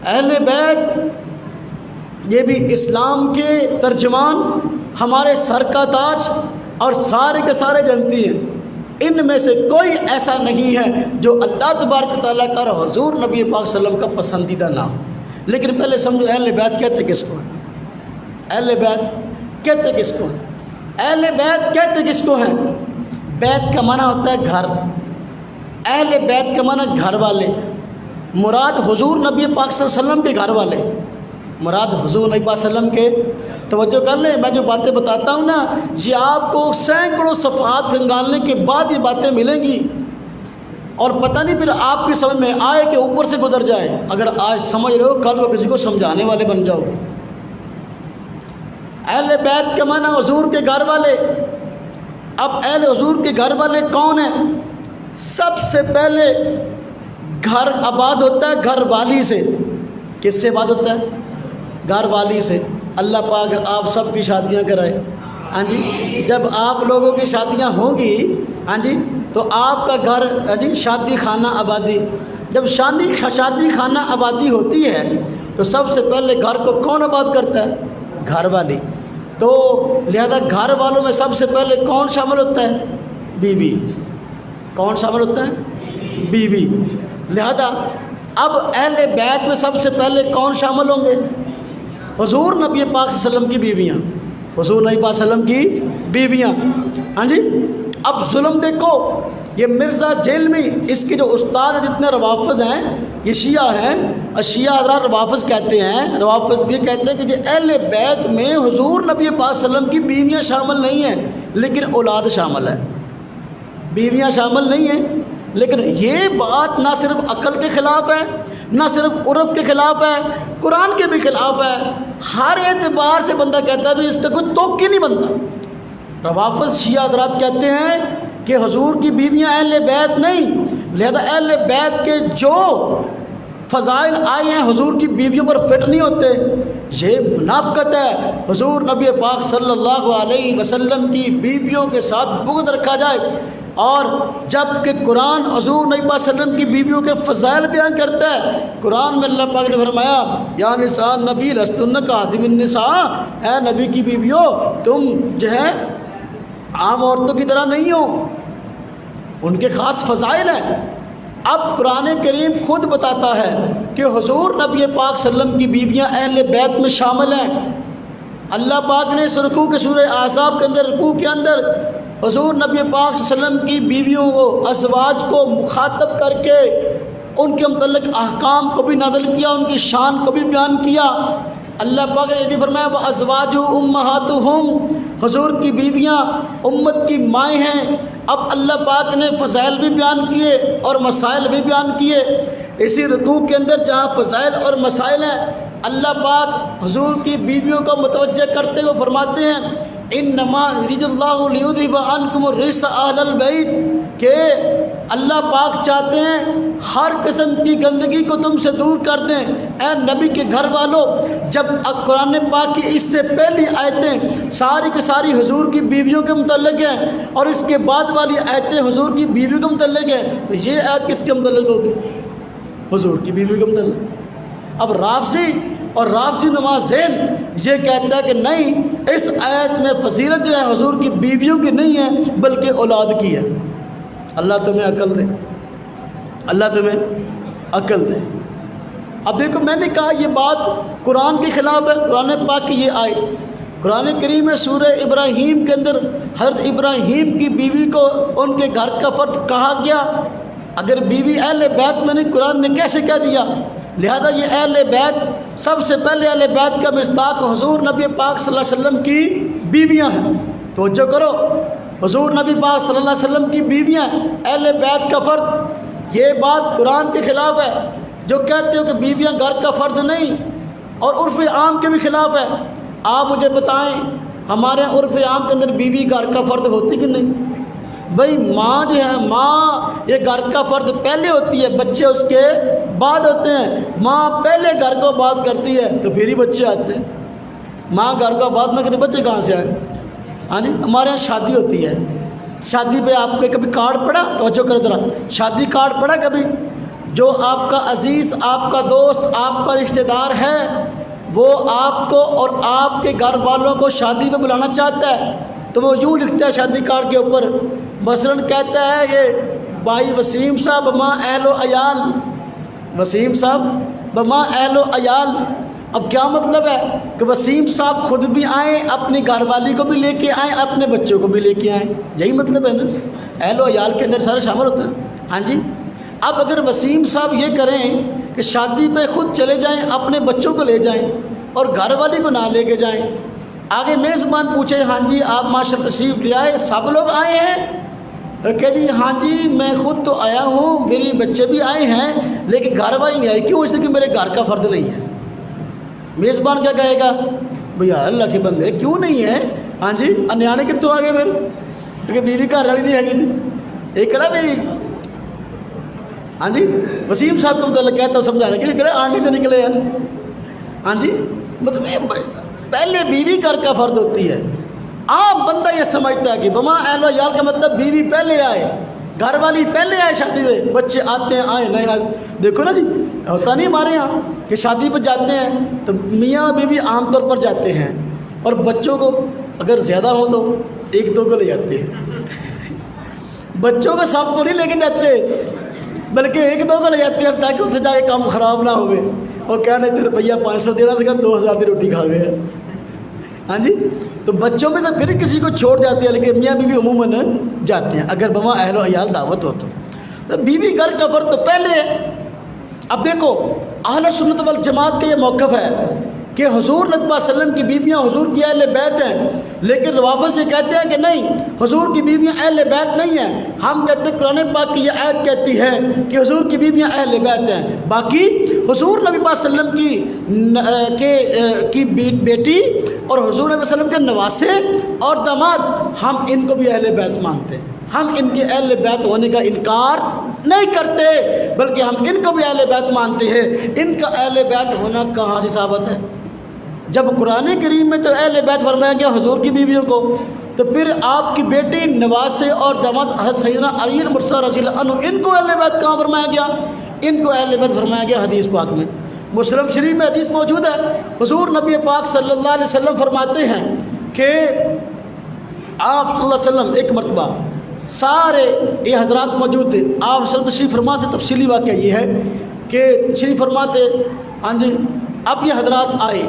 اہل بیت یہ بھی اسلام کے ترجمان، ہمارے سر کا تاج، اور سارے کے سارے جنتی ہیں۔ ان میں سے کوئی ایسا نہیں ہے جو اللہ تبارک و تعالیٰ کا اور حضور نبی پاک صلی اللہ علیہ وسلم کا پسندیدہ نہ ہو۔ لیکن پہلے سمجھو اہل بیت کہتے کس کو ہیں؟ اہل بیت کہتے کس کو ہیں؟ اہل بیت کہتے کس کو ہیں؟ بیت کا معنی ہوتا ہے گھر، اہل بیت کا معنی گھر والے، مراد حضور نبی پاک صلی اللہ علیہ وسلم کے گھر والے، مراد حضور نبی پاک صلی اللہ علیہ وسلم کے۔ توجہ کر لیں، میں جو باتیں بتاتا ہوں نا، یہ آپ کو سینکڑوں صفحات نکالنے کے بعد یہ باتیں ملیں گی، اور پتہ نہیں پھر آپ کی سمجھ میں آئے کہ اوپر سے گزر جائے۔ اگر آج سمجھ رہے ہو کل کو کسی کو سمجھانے والے بن جاؤ گے۔ اہل بیت کا معنی حضور کے گھر والے۔ اب اہل حضور کے گھر والے کون ہیں؟ سب سے پہلے گھر آباد ہوتا ہے گھر والی سے۔ کس سے آباد ہوتا ہے؟ گھر والی سے۔ اللہ پاک آپ سب کی شادیاں کرائے، ہاں جی۔ جب آپ لوگوں کی شادیاں ہوں گی، ہاں جی، تو آپ کا گھر، ہاں جی، شادی خانہ آبادی۔ جب شادی خانہ آبادی ہوتی ہے تو سب سے پہلے گھر کو کون آباد کرتا ہے؟ گھر والی۔ تو لہذا گھر والوں میں سب سے پہلے کون شامل ہوتا ہے؟ بیوی۔ کون شامل ہوتا ہے؟ بیوی۔ لہذا اب اہل بیت میں سب سے پہلے کون شامل ہوں گے؟ حضور نبی پاک صلی اللہ علیہ وسلم کی بیویاں، حضور نبی پاک صلی اللہ علیہ وسلم کی بیویاں، ہاں جی۔ اب ظلم دیکھو، یہ مرزا جیلمی، اس کے جو استاد ہیں جتنے روافظ ہیں یہ شیعہ ہیں، شیعہ حضرات روافظ کہتے ہیں، روافظ بھی کہتے ہیں کہ یہ اہل بیت میں حضور نبی پاک صلی اللہ علیہ وسلم کی بیویاں شامل نہیں ہیں لیکن اولاد شامل ہے۔ بیویاں شامل نہیں ہیں، لیکن یہ بات نہ صرف عقل کے خلاف ہے، نہ صرف عرف کے خلاف ہے، قرآن کے بھی خلاف ہے۔ ہر اعتبار سے بندہ کہتا ہے بھی اس کا کوئی توق ہی نہیں بنتا۔ روافظ شیعہ حضرات کہتے ہیں کہ حضور کی بیویاں اہل بیت نہیں، لہذا اہل بیت کے جو فضائل آئے ہیں حضور کی بیویوں پر فٹ نہیں ہوتے۔ یہ منافقت ہے۔ حضور نبی پاک صلی اللہ علیہ وسلم کی بیویوں کے ساتھ بغض رکھا جائے، اور جب کہ قرآن حضور نبی پاک صلی اللہ علیہ وسلم کی بیویوں کے فضائل بیان کرتا ہے، قرآن میں اللہ پاک نے فرمایا یا نساء النبی لستن کاحد من النساء، اے نبی کی بیویوں تم جو ہے عام عورتوں کی طرح نہیں ہو، ان کے خاص فضائل ہیں۔ اب قرآن کریم خود بتاتا ہے کہ حضور نبی پاک صلی اللہ علیہ وسلم کی بیویاں اہل بیت میں شامل ہیں۔ اللہ پاک نے اس رکوع کے سورہ احزاب کے اندر، رکوع کے اندر حضور نبی پاک صلی اللہ علیہ وسلم کی بیویوں کو، ازواج کو مخاطب کر کے ان کے متعلق احکام کو بھی نازل کیا، ان کی شان کو بھی بیان کیا۔ اللہ پاک نے یہ بھی فرمایا وَأَزْوَاجُ أُمَّهَاتُهُمْ، حضور کی بیویاں امت کی مائیں ہیں۔ اب اللہ پاک نے فضائل بھی بیان کیے اور مسائل بھی بیان کیے۔ اسی رکوع کے اندر جہاں فضائل اور مسائل ہیں، اللہ پاک حضور کی بیویوں کو متوجہ کرتے ہوئے فرماتے ہیں انما یرید اللہ لیذھب عنکم الرجس اہل البیت، کہ اللہ پاک چاہتے ہیں ہر قسم کی گندگی کو تم سے دور کر دیں اے نبی کے گھر والوں۔ جب قرآن پاک کی اس سے پہلی آیتیں ساری کی ساری حضور کی بیویوں کے متعلق ہیں اور اس کے بعد والی آیتیں حضور کی بیویوں کے متعلق ہیں، تو یہ آیت کس کے متعلق ہوگی؟ حضور کی بیوی کے متعلق۔ اب رافضی اور رافضی نما ذیل یہ کہتا ہے کہ نہیں، اس آیت میں فضیلت جو ہے حضور کی بیویوں کی نہیں ہے بلکہ اولاد کی ہے۔ اللہ تمہیں عقل دے، اللہ تمہیں عقل دے۔ اب دیکھو میں نے کہا یہ بات قرآن کے خلاف ہے، قرآن پاک کی یہ آئے قرآن کریم میں سورہ ابراہیم کے اندر حضرت ابراہیم کی بیوی کو ان کے گھر کا فرد کہا گیا۔ اگر بیوی اہل بیت میں نہیں، قرآن نے کیسے کہہ دیا؟ لہذا یہ اہل بیت، سب سے پہلے اہل بیت کا مصداق حضور نبی پاک صلی اللہ علیہ وسلم کی بیویاں ہیں۔ توجہ کرو، حضور نبی پاک صلی اللہ علیہ وسلم کی بیویاں اہل بیت کا فرد۔ یہ بات قرآن کے خلاف ہے جو کہتے ہو کہ بیویاں گھر کا فرد نہیں، اور عرف عام کے بھی خلاف ہے۔ آپ مجھے بتائیں ہمارے عرف عام کے اندر بیوی گھر کا فرد ہوتی کہ نہیں؟ بھئی ماں جو ہے، ماں یہ گھر کا فرد پہلے ہوتی ہے، بچے اس کے بعد ہوتے ہیں۔ ماں پہلے گھر کو آباد کرتی ہے تو پھر ہی بچے آتے ہیں۔ ماں گھر کو آباد نہ کرے بچے کہاں سے آئے؟ ہاں جی، ہمارے یہاں شادی ہوتی ہے، شادی پہ آپ کے کبھی کارڈ پڑا؟ توجہ کرو ذرا، شادی کارڈ پڑا کبھی؟ جو آپ کا عزیز، آپ کا دوست، آپ کا رشتہ دار ہے، وہ آپ کو اور آپ کے گھر والوں کو شادی پہ بلانا چاہتا ہے تو وہ یوں لکھتا ہے شادی کارڈ کے اوپر، مثلاً کہتا ہے کہ بھائی وسیم صاحب بما اہل و عیال، وسیم صاحب بما اہل و عیال۔ اب کیا مطلب ہے کہ وسیم صاحب خود بھی آئیں، اپنی گھر والی کو بھی لے کے آئیں، اپنے بچوں کو بھی لے کے آئیں، یہی مطلب ہے نا، اہل و عیال کے اندر سارے شامل ہوتے ہیں۔ ہاں جی، اب اگر وسیم صاحب یہ کریں کہ شادی پہ خود چلے جائیں، اپنے بچوں کو لے جائیں اور گھر والی کو نہ لے کے جائیں، آگے میزبان پوچھے ہاں جی آپ ماشاءاللہ تشریف لے آئے، سب لوگ آئے ہیں، کہ جی ہاں جی میں خود تو آیا ہوں، میری بچے بھی آئے ہیں، لیکن گھر والی نہیں آئی، کیوں؟ اس لیے کہ میرے گھر کا فرد نہیں ہے۔ میزبان کیا کہے گا؟ بھیا اللہ کے بندے کیوں نہیں ہے؟ ہاں جی انیانے کتوں آ گئے پھر، کیونکہ بیوی گھر والی نہیں ہے گی تھی، ایک کہنا بھی ہاں جی وسیم صاحب کو مطلب کہتا ہوں سمجھانے کے لیے، کہنا آنٹی تو نکلے ہیں۔ ہاں جی مطلب پہلے بیوی گھر کا فرد ہوتی ہے۔ عام بندہ یہ سمجھتا ہے کہ بما اہل و عیال کا مطلب بیوی پہلے آئے، گھر والی پہلے آئے شادی میں، بچے آتے ہیں آئے نہیں آئے۔ دیکھو نا جی ہوتا نہیں ہمارے یہاں کہ شادی پہ جاتے ہیں تو میاں بیوی عام طور پر جاتے ہیں، اور بچوں کو اگر زیادہ ہو تو ایک دو کو لے جاتے ہیں، بچوں کو سب کو نہیں لے کے جاتے، بلکہ ایک دو کو لے جاتے ہیں تاکہ اتنے جا کے کام خراب نہ ہوئے، اور کہنے تھے روپیہ 500 دینا سے کہا 2000 کی روٹی کھا گئے۔ ہاں جی تو بچوں میں سے پھر کسی کو چھوڑ جاتے ہیں، لیکن میاں بیوی عموماً جاتے ہیں اگر بما اہل و عیال دعوت ہو تو بیوی گھر کا فرد تو پہلے ہے۔ اب دیکھو اہل سنت والجماعت کا یہ موقف ہے کہ حضور نبی صلی اللہ علیہ وسلم کی بیویاں حضور کی اہل بیت ہیں، لیکن روافض سے کہتے ہیں کہ نہیں حضور کی بیویاں اہل بیت نہیں ہیں۔ ہم کہتے ہیں قرآن پاک کی یہ آیت کہتی ہے کہ حضور کی بیویاں اہل بیت ہیں، باقی حضور نبی صلی اللہ علیہ وسلم کی بیٹی اور حضور نبی صلی اللہ علیہ وسلم کے نواسے اور داماد، ہم ان کو بھی اہل بیت مانتے ہیں، ہم ان کے اہل بیت ہونے کا انکار نہیں کرتے، بلکہ ہم ان کو بھی اہل بیت مانتے ہیں۔ ان کا اہل بیت ہونا کہاں سے ثابت ہے؟ جب قرآن کریم میں تو اہل بیت فرمایا گیا حضور کی بیویوں کو، تو پھر آپ کی بیٹی نواسے اور داماد حضرت سیدنا علی المرتضیٰ رضی اللہ عنہ ان کو اہل بیت کہاں فرمایا گیا؟ ان کو اہل بیت فرمایا گیا حدیث پاک میں، مسلم شریف میں حدیث موجود ہے۔ حضور نبی پاک صلی اللہ علیہ وسلم فرماتے ہیں کہ آپ صلی اللہ علیہ وسلم ایک مرتبہ سارے یہ حضرات موجود تھے، آپ صلی اللہ علیہ وسلم تشریف فرماتے، تفصیلی واقعہ یہ ہے کہ تشریف فرماتے ہاں جی اب یہ حضرات آئے،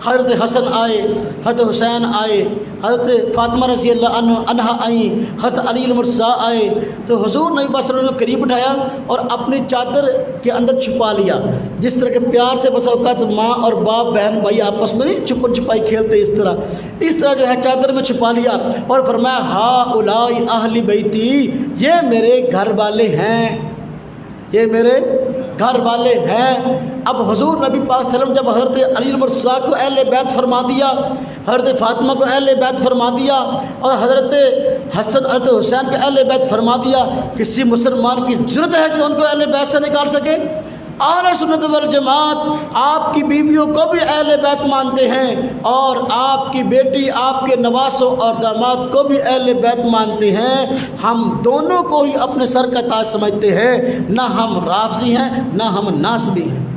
حضرت حسن آئے، حضرت حسین آئے، حضرت فاطمہ رضی اللہ عنہا آئیں، حضرت علی المرتضیٰ آئے، تو حضور نبی صلی اللہ علیہ وسلم نے قریب اٹھایا اور اپنی چادر کے اندر چھپا لیا، جس طرح کہ پیار سے بس اوقات ماں اور باپ بہن بھائی آپس میں نہیں چھپن چھپائی کھیلتے، اس طرح جو ہے چادر میں چھپا لیا اور فرمایا ہا اولائی اہل بیتی، یہ میرے گھر والے ہیں، یہ میرے گھر والے ہیں۔ اب حضور نبی پاک صلی اللہ علیہ وسلم جب حضرت علی المرتضیٰ کو اہل بیت فرما دیا، حضرت فاطمہ کو اہل بیت فرما دیا، اور حضرت حسن حضرت حسین کو اہل بیت فرما دیا، کسی مسلمان کی ضرورت ہے کہ ان کو اہل بیت سے نکال سکے؟ اہل سنت والجماعت آپ کی بیویوں کو بھی اہل بیت مانتے ہیں، اور آپ کی بیٹی آپ کے نواسوں اور داماد کو بھی اہل بیت مانتے ہیں۔ ہم دونوں کو ہی اپنے سر کا تاج سمجھتے ہیں، نہ ہم رافضی ہیں نہ ہم ناصبی ہیں۔